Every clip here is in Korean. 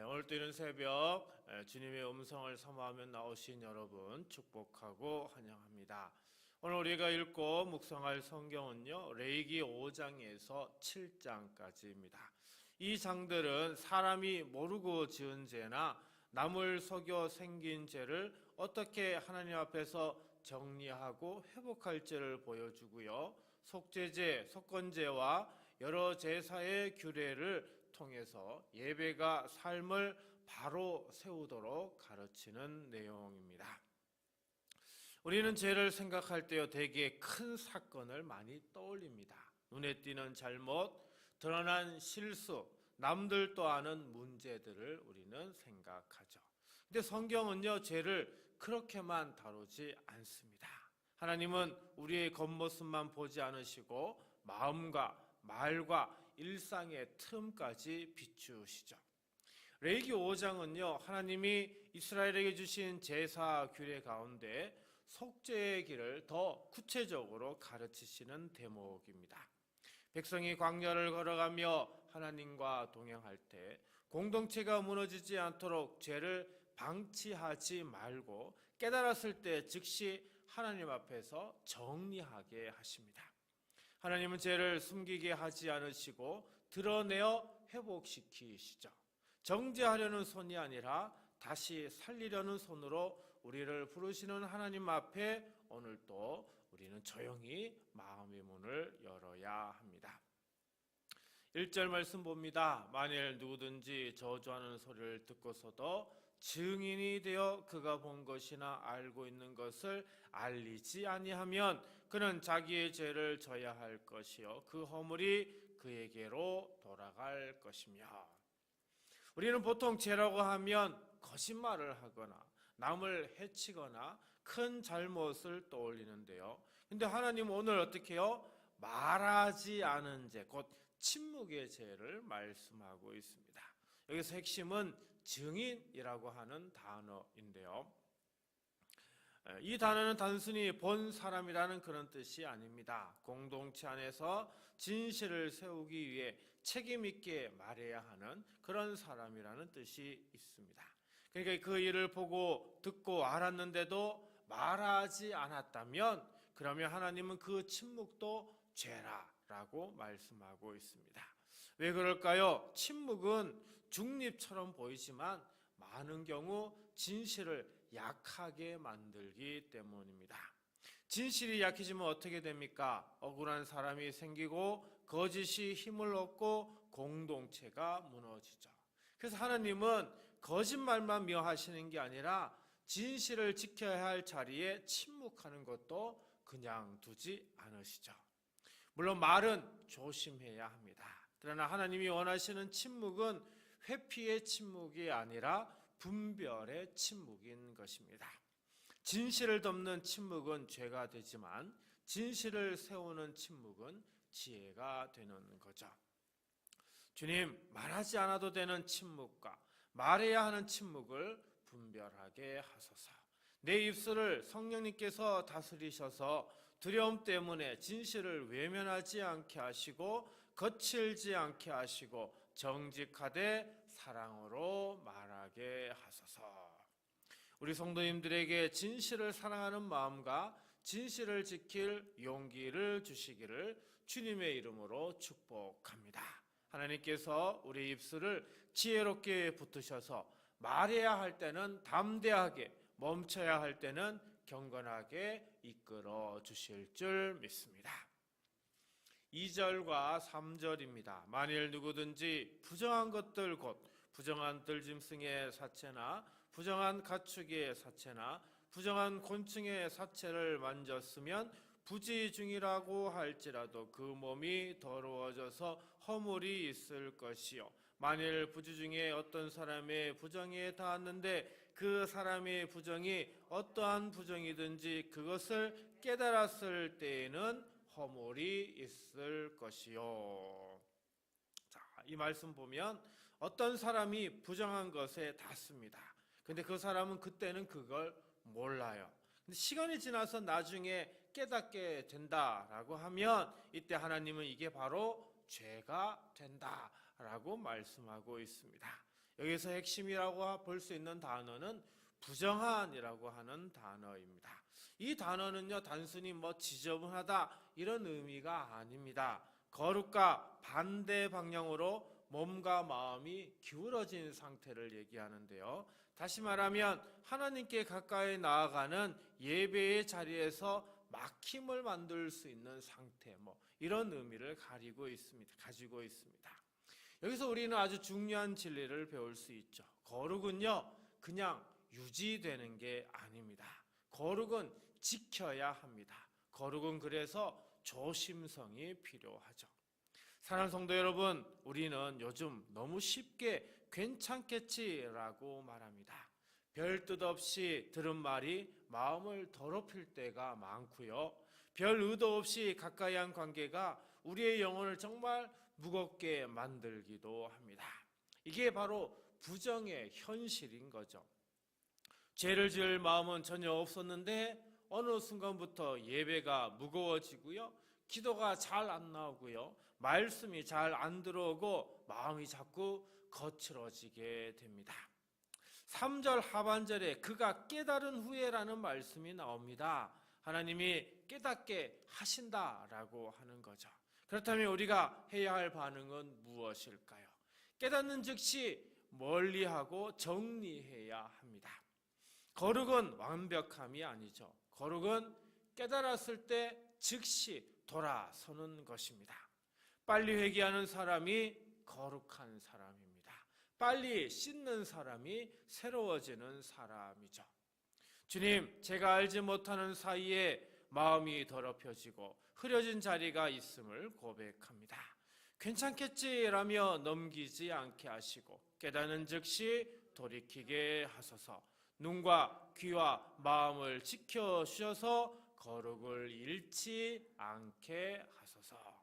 오늘 또 이런 새벽 주님의 음성을 사모하며 나오신 여러분 축복하고 환영합니다. 오늘 우리가 읽고 묵상할 성경은요, 레위기 5장에서 7장까지입니다. 이 장들은 사람이 모르고 지은 죄나 남을 속여 생긴 죄를 어떻게 하나님 앞에서 정리하고 회복할지를 보여주고요, 속죄제, 속건제와 여러 제사의 규례를 통해서 예배가 삶을 바로 세우도록 가르치는 내용입니다. 우리는 죄를 생각할 때요, 대개 큰 사건을 많이 떠올립니다. 눈에 띄는 잘못, 드러난 실수, 남들도 아는 문제들을 우리는 생각하죠. 근데 성경은요, 죄를 그렇게만 다루지 않습니다. 하나님은 우리의 겉모습만 보지 않으시고 마음과 말과 일상의 틈까지 비추시죠. 레위기 5장은요, 하나님이 이스라엘에게 주신 제사 규례 가운데 속죄의 길을 더 구체적으로 가르치시는 대목입니다. 백성이 광야를 걸어가며 하나님과 동행할 때 공동체가 무너지지 않도록 죄를 방치하지 말고 깨달았을 때 즉시 하나님 앞에서 정리하게 하십니다. 하나님은 죄를 숨기게 하지 않으시고 드러내어 회복시키시죠. 정죄하려는 손이 아니라 다시 살리려는 손으로 우리를 부르시는 하나님 앞에 오늘도 우리는 조용히 마음의 문을 열어야 합니다. 1절 말씀 봅니다. 만일 누구든지 저주하는 소리를 듣고서도 증인이 되어 그가 본 것이나 알고 있는 것을 알리지 아니하면 그는 자기의 죄를 져야 할 것이요 그 허물이 그에게로 돌아갈 것이며. 우리는 보통 죄라고 하면 거짓말을 하거나 남을 해치거나 큰 잘못을 떠올리는데요, 근데 하나님은 오늘 어떻게 해요? 말하지 않은 죄, 곧 침묵의 죄를 말씀하고 있습니다. 여기서 핵심은 증인이라고 하는 단어인데요, 이 단어는 단순히 본 사람이라는 그런 뜻이 아닙니다. 공동체 안에서 진실을 세우기 위해 책임 있게 말해야 하는 그런 사람이라는 뜻이 있습니다. 그러니까 그 일을 보고 듣고 알았는데도 말하지 않았다면 그러면 하나님은 그 침묵도 죄라라고 말씀하고 있습니다. 왜 그럴까요? 침묵은 중립처럼 보이지만 많은 경우 진실을 약하게 만들기 때문입니다. 진실이 약해지면 어떻게 됩니까? 억울한 사람이 생기고 거짓이 힘을 얻고 공동체가 무너지죠. 그래서 하나님은 거짓말만 미워하시는 게 아니라 진실을 지켜야 할 자리에 침묵하는 것도 그냥 두지 않으시죠. 물론 말은 조심해야 합니다. 그러나 하나님이 원하시는 침묵은 회피의 침묵이 아니라 분별의 침묵인 것입니다. 진실을 덮는 침묵은 죄가 되지만 진실을 세우는 침묵은 지혜가 되는 거죠. 주님, 말하지 않아도 되는 침묵과 말해야 하는 침묵을 분별하게 하소서. 내 입술을 성령님께서 다스리셔서 두려움 때문에 진실을 외면하지 않게 하시고 거칠지 않게 하시고 정직하되 사랑으로 말하게 하소서. 우리 성도님들에게 진실을 사랑하는 마음과 진실을 지킬 용기를 주시기를 주님의 이름으로 축복합니다. 하나님께서 우리 입술을 지혜롭게 붙으셔서 말해야 할 때는 담대하게, 멈춰야 할 때는 경건하게 이끌어 주실 줄 믿습니다. 2절과 3절입니다. 만일 누구든지 부정한 것들 곧 부정한 들짐승의 사체나 부정한 가축의 사체나 부정한 곤충의 사체를 만졌으면 부지 중이라고 할지라도 그 몸이 더러워져서 허물이 있을 것이요 만일 부지 중에 어떤 사람의 부정에 닿았는데 그 사람의 부정이 어떠한 부정이든지 그것을 깨달았을 때에는 허물이 있을 것이요. 자, 이 말씀 보면 어떤 사람이 부정한 것에 닿습니다. 근데 그 사람은 그때는 그걸 몰라요. 근데 시간이 지나서 나중에 깨닫게 된다라고 하면 이때 하나님은 이게 바로 죄가 된다라고 말씀하고 있습니다. 여기서 핵심이라고 볼 수 있는 단어는 부정한이라고 하는 단어입니다. 이 단어는요, 단순히 지저분하다 이런 의미가 아닙니다. 거룩과 반대 방향으로 몸과 마음이 기울어진 상태를 얘기하는데요. 다시 말하면 하나님께 가까이 나아가는 예배의 자리에서 막힘을 만들 수 있는 상태, 이런 의미를 가지고 있습니다. 여기서 우리는 아주 중요한 진리를 배울 수 있죠. 거룩은요, 그냥 유지되는 게 아닙니다. 거룩은 지켜야 합니다. 거룩은 그래서 조심성이 필요하죠. 사랑하는 성도 여러분, 우리는 요즘 너무 쉽게 괜찮겠지라고 말합니다. 별 뜻 없이 들은 말이 마음을 더럽힐 때가 많고요. 별 의도 없이 가까이 한 관계가 우리의 영혼을 정말 무겁게 만들기도 합니다. 이게 바로 부정의 현실인 거죠. 죄를 지을 마음은 전혀 없었는데 어느 순간부터 예배가 무거워지고요. 기도가 잘 안 나오고요. 말씀이 잘 안 들어오고 마음이 자꾸 거칠어지게 됩니다. 3절 하반절에 그가 깨달은 후에라는 말씀이 나옵니다. 하나님이 깨닫게 하신다라고 하는 거죠. 그렇다면 우리가 해야 할 반응은 무엇일까요? 깨닫는 즉시 멀리하고 정리해야 합니다. 거룩은 완벽함이 아니죠. 거룩은 깨달았을 때 즉시 돌아서는 것입니다. 빨리 회개하는 사람이 거룩한 사람입니다. 빨리 씻는 사람이 새로워지는 사람이죠. 주님, 제가 알지 못하는 사이에 마음이 더럽혀지고 흐려진 자리가 있음을 고백합니다. 괜찮겠지라며 넘기지 않게 하시고 깨닫는 즉시 돌이키게 하소서. 눈과 귀와 마음을 지켜주셔서 거룩을 잃지 않게 하소서.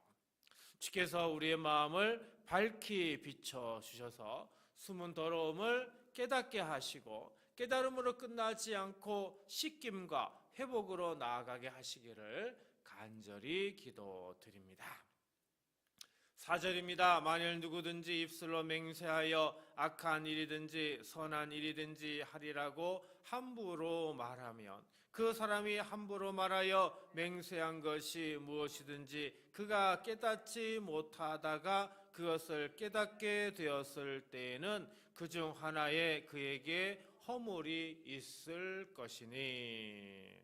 주께서 우리의 마음을 밝히 비춰주셔서 숨은 더러움을 깨닫게 하시고 깨달음으로 끝나지 않고 씻김과 회복으로 나아가게 하시기를 간절히 기도드립니다. 4절입니다. 만일 누구든지 입술로 맹세하여 악한 일이든지 선한 일이든지 하리라고 함부로 말하면 그 사람이 함부로 말하여 맹세한 것이 무엇이든지 그가 깨닫지 못하다가 그것을 깨닫게 되었을 때에는 그중 하나에 그에게 허물이 있을 것이니.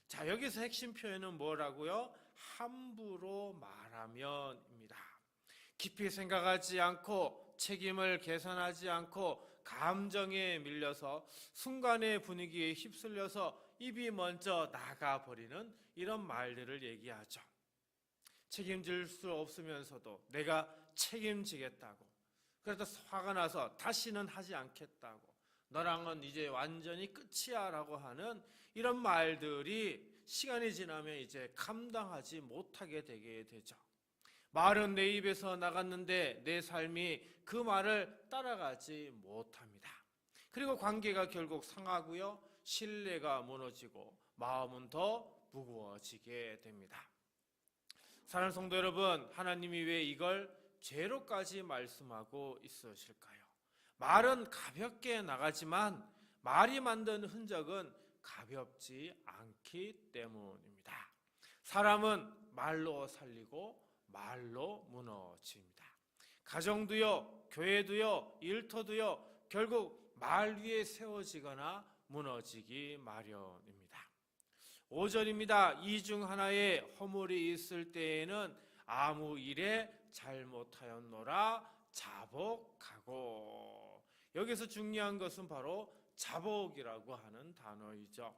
자, 여기서 핵심 표현은 뭐라고요? 함부로 말하면입니다. 깊이 생각하지 않고 책임을 계산하지 않고 감정에 밀려서 순간의 분위기에 휩쓸려서 입이 먼저 나가버리는 이런 말들을 얘기하죠. 책임질 수 없으면서도 내가 책임지겠다고, 그래서 화가 나서 다시는 하지 않겠다고, 너랑은 이제 완전히 끝이야 라고 하는 이런 말들이 시간이 지나면 이제 감당하지 못하게 되게 되죠. 말은 내 입에서 나갔는데 내 삶이 그 말을 따라가지 못합니다. 그리고 관계가 결국 상하고요, 신뢰가 무너지고 마음은 더 무거워지게 됩니다. 사랑하는 성도 여러분, 하나님이 왜 이걸 죄로까지 말씀하고 있으실까요? 말은 가볍게 나가지만 말이 만든 흔적은 가볍지 않기 때문입니다. 사람은 말로 살리고 말로 무너집니다. 가정도요, 교회도요, 일터도요, 결국 말 위에 세워지거나 무너지기 마련입니다. 5절입니다. 이 중 하나에 허물이 있을 때에는 아무 일에 잘못하였노라 자복하고. 여기서 중요한 것은 바로 자복이라고 하는 단어이죠.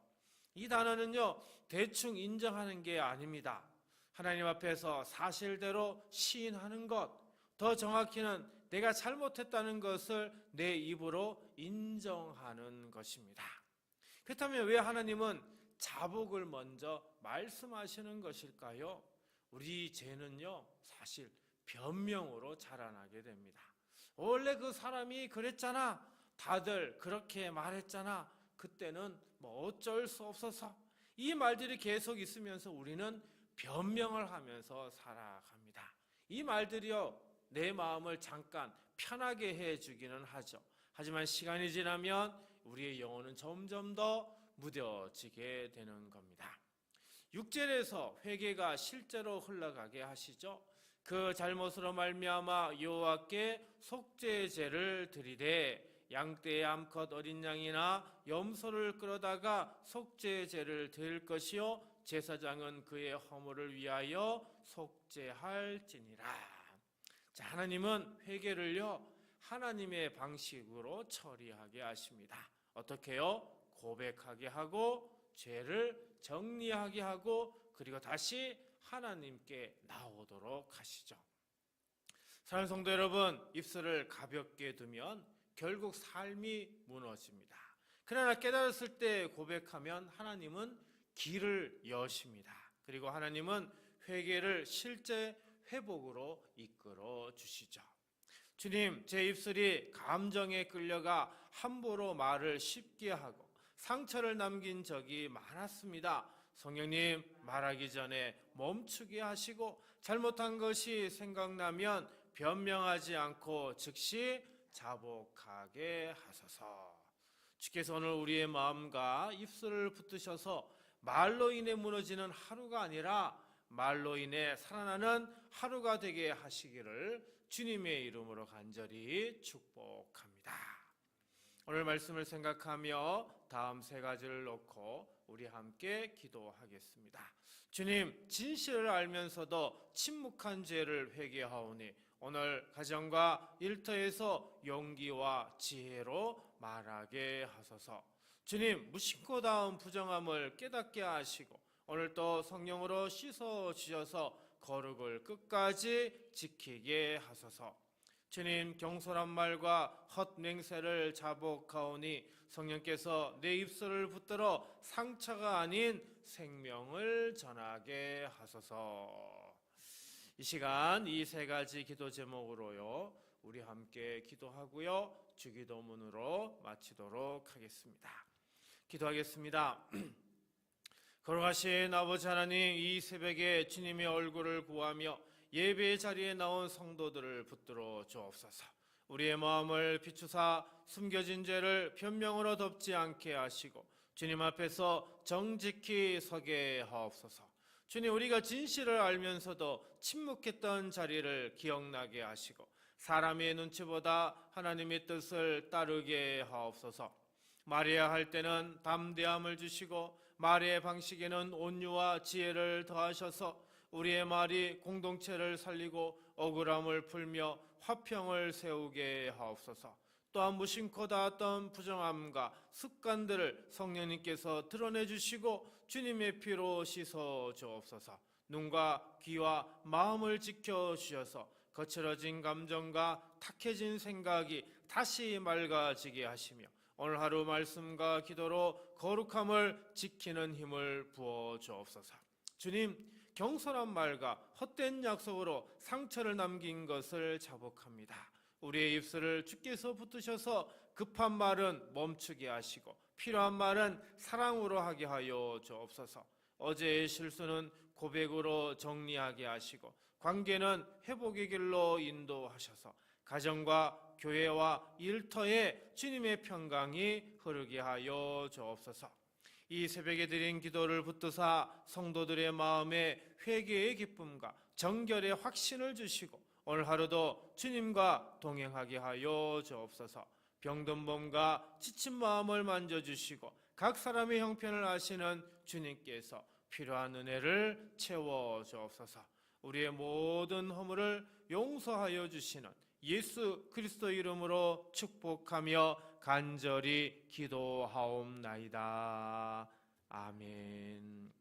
이 단어는요, 대충 인정하는 게 아닙니다. 하나님 앞에서 사실대로 시인하는 것, 더 정확히는 내가 잘못했다는 것을 내 입으로 인정하는 것입니다. 그렇다면 왜 하나님은 자복을 먼저 말씀하시는 것일까요? 우리 죄는요, 사실 변명으로 자라나게 됩니다. 원래 그 사람이 그랬잖아, 다들 그렇게 말했잖아, 그때는 어쩔 수 없어서, 이 말들이 계속 있으면서 우리는 변명을 하면서 살아갑니다. 이 말들이요, 내 마음을 잠깐 편하게 해주기는 하죠. 하지만 시간이 지나면 우리의 영혼은 점점 더 무뎌지게 되는 겁니다. 6절에서 회개가 실제로 흘러가게 하시죠. 그 잘못으로 말미암아 여호와께 속죄제를 드리되 양떼의 암컷 어린 양이나 염소를 끌어다가 속죄제를 드릴 것이요 제사장은 그의 허물을 위하여 속죄할지니라. 자, 하나님은 회개를요 하나님의 방식으로 처리하게 하십니다. 어떻게요? 고백하게 하고 죄를 정리하게 하고 그리고 다시 하나님께 나오도록 하시죠. 사랑하는 성도 여러분, 입술을 가볍게 두면 결국 삶이 무너집니다. 그러나 깨달았을 때 고백하면 하나님은 길을 여십니다. 그리고 하나님은 회개를 실제 회복으로 이끌어 주시죠. 주님, 제 입술이 감정에 끌려가 함부로 말을 쉽게 하고 상처를 남긴 적이 많았습니다. 성령님, 말하기 전에 멈추게 하시고 잘못한 것이 생각나면 변명하지 않고 즉시 자복하게 하소서. 주께서 오늘 우리의 마음과 입술을 붙드셔서 말로 인해 무너지는 하루가 아니라 말로 인해 살아나는 하루가 되게 하시기를 주님의 이름으로 간절히 축복합니다. 오늘 말씀을 생각하며 다음 세 가지를 놓고 우리 함께 기도하겠습니다. 주님, 진실을 알면서도 침묵한 죄를 회개하오니 오늘 가정과 일터에서 용기와 지혜로 말하게 하소서. 주님, 무심코 닿은 부정함을 깨닫게 하시고 오늘 또 성령으로 씻어 주셔서 거룩을 끝까지 지키게 하소서. 주님, 경솔한 말과 헛맹세를 자복하오니 성령께서 내 입술을 붙들어 상처가 아닌 생명을 전하게 하소서. 이 시간 이 세 가지 기도 제목으로요 우리 함께 기도하고요 주기도문으로 마치도록 하겠습니다. 기도하겠습니다. 거룩하신 아버지 하나님, 이 새벽에 주님의 얼굴을 구하며 예배의 자리에 나온 성도들을 붙들어 주옵소서. 우리의 마음을 비추사 숨겨진 죄를 변명으로 덮지 않게 하시고 주님 앞에서 정직히 서게 하옵소서. 주님, 우리가 진실을 알면서도 침묵했던 자리를 기억나게 하시고 사람의 눈치보다 하나님의 뜻을 따르게 하옵소서. 말해야 할 때는 담대함을 주시고 말의 방식에는 온유와 지혜를 더하셔서 우리의 말이 공동체를 살리고 억울함을 풀며 화평을 세우게 하옵소서. 또한 무심코 닿았던 부정함과 습관들을 성령님께서 드러내 주시고 주님의 피로 씻어 주옵소서. 눈과 귀와 마음을 지켜 주셔서 거칠어진 감정과 탁해진 생각이 다시 맑아지게 하시며 오늘 하루 말씀과 기도로 거룩함을 지키는 힘을 부어 주옵소서. 주님, 경솔한 말과 헛된 약속으로 상처를 남긴 것을 자복합니다. 우리의 입술을 주께서 붙드셔서 급한 말은 멈추게 하시고 필요한 말은 사랑으로 하게 하여 주옵소서. 어제의 실수는 고백으로 정리하게 하시고 관계는 회복의 길로 인도하셔서 가정과 교회와 일터에 주님의 평강이 흐르게 하여 주옵소서. 이 새벽에 드린 기도를 붙드사 성도들의 마음에 회개의 기쁨과 정결의 확신을 주시고 오늘 하루도 주님과 동행하게 하여 주옵소서. 병든 몸과 지친 마음을 만져주시고 각 사람의 형편을 아시는 주님께서 필요한 은혜를 채워 주옵소서. 우리의 모든 허물을 용서하여 주시는 예수 그리스도 이름으로 축복하며 간절히 기도하옵나이다. 아멘.